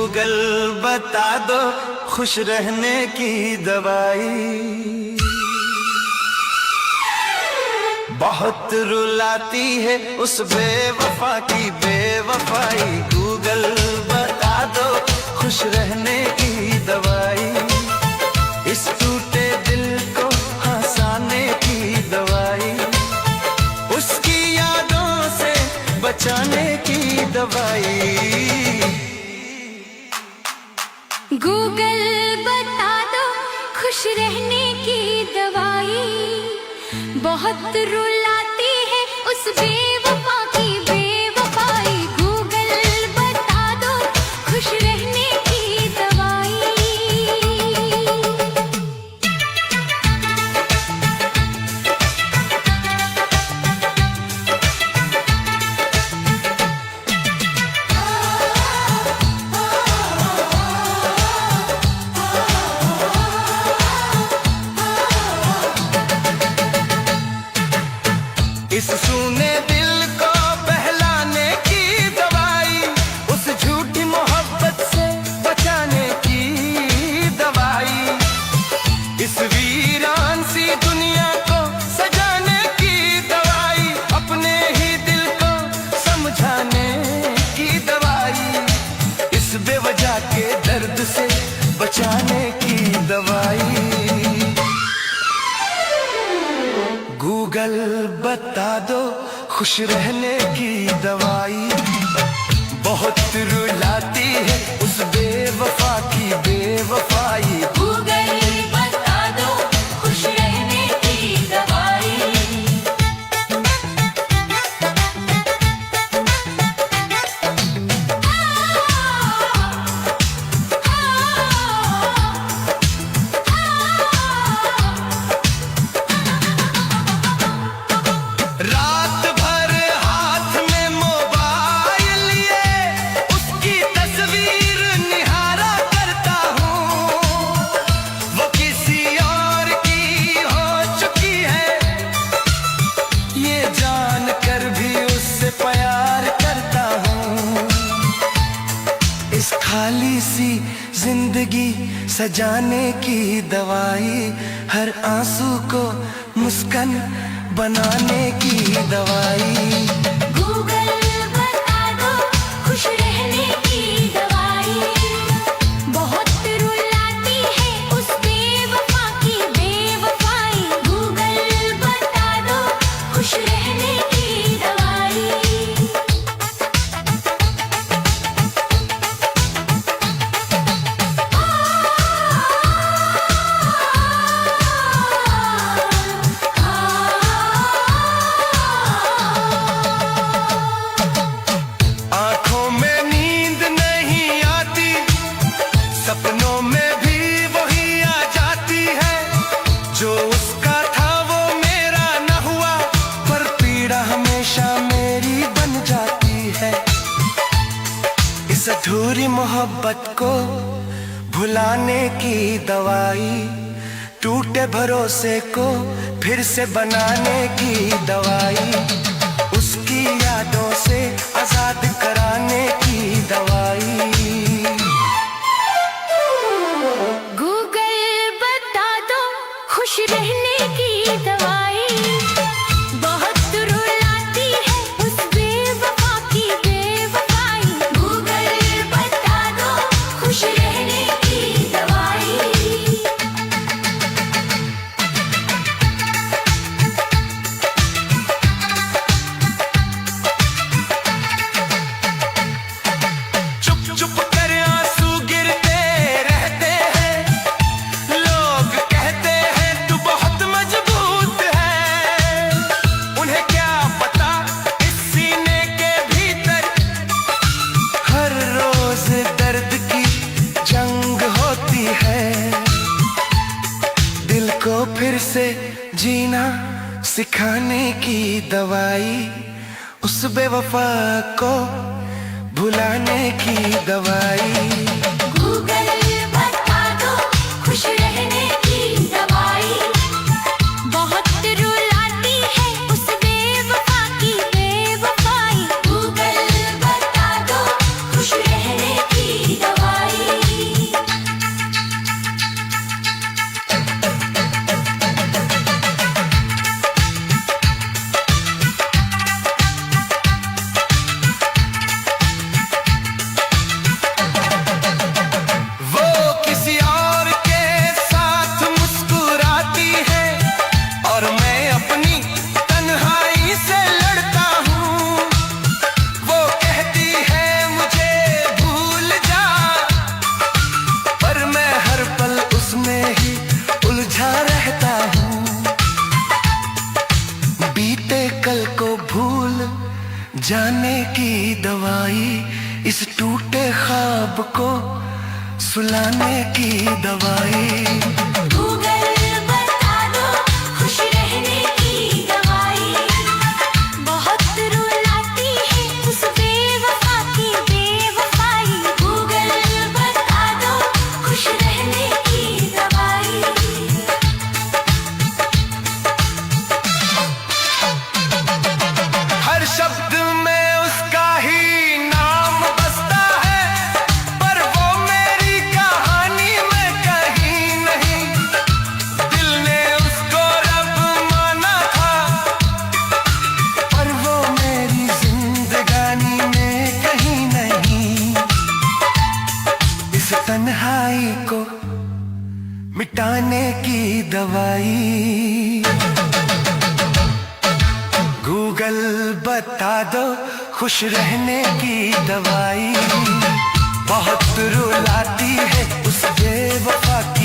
Google बता दो खुश रहने की दवाई। बहुत रुलाती है उस बेवफा की बेवफाई। गूगल बता दो खुश रहने की दवाई। इस टूटे दिल को हंसाने की दवाई। उसकी यादों से बचाने की दवाई। गूगल बता दो खुश रहने की दवाई। बहुत रुलाती है उस बेवफा की बेवफाई। गूगल बता दो खुश रहने की दवाई। इस सूने दिल को बहलाने की दवाई। उस झूठी मोहब्बत से बचाने की दवाई। इस वीरान सी दुनिया को सजाने की दवाई। अपने ही दिल को समझाने की दवाई। इस बेवजह के दर्द से बचाने की दवाई। गूगल बता दो खुश रहने की दवाई। बहुत रुलाती है उस बेवफा की बेवफाई। गूगल बता दो खुश रहने की दवाई। रात भर हाथ में मोबाइल लिए उसकी तस्वीर निहारा करता हूँ। वो किसी और की हो चुकी है ये जान कर भी उससे प्यार करता हूँ। इस खाली सी जिंदगी सजाने की दवाई। हर आंसू को मुस्कान बनाने की दवाई। गूगल बता दो खुश रहने की दवाई। बहुत रुलाती है उस बेवफा की बेवफाई। गूगल बता दो खुश रहने की दवाई। आंखों में नींद नहीं आती। सपनों में भी वही आ जाती है। जो उसका था वो मेरा न हुआ पर पीड़ा हमेशा मेरी बन जाती है। इस अधूरी मोहब्बत को भुलाने की दवाई। टूटे भरोसे को फिर से बनाने की दवाई। उसकी यादों से आजाद कराने की दवाई। गूगल बता दो खुश रहने की दवाई। बहुत रुलाती है उस बेवफा की बेवफाई। गूगल बता दो खुश रहने की दवाई। चुप चुप कर आंसू गिरते रहते हैं। लोग कहते हैं तू बहुत मजबूत है। उन्हें क्या पता इस सीने के भीतर हर रोज दर्द की जंग होती है। दिल को फिर से जीना सिखाने की दवाई। उस बेवफा को भुलाने की दवाई। गूगल बता दो खुश रहने की दवाई। बहुत रुलाती है उस बेवफा की बेवफाई। गूगल बता दो खुश रहने की दवाई। को सुलाने की दवाई। गूगल बता दो खुश रहने की दवाई। बहुत रुलाती है उस बेवफा की बेवफाई। गूगल बता दो खुश रहने की दवाई। हर शब्द में उसका ही नाम बसता है, पर वो मेरी कहानी में कहीं नहीं। दिल ने उसको रब माना था, पर वो मेरी जिंदगानी में कहीं नहीं। इस तन्हाई को मिटाने की दवाई। गूगल बता दो खुश रहने की दवाई। बहुत रुलाती है उस बेवफा की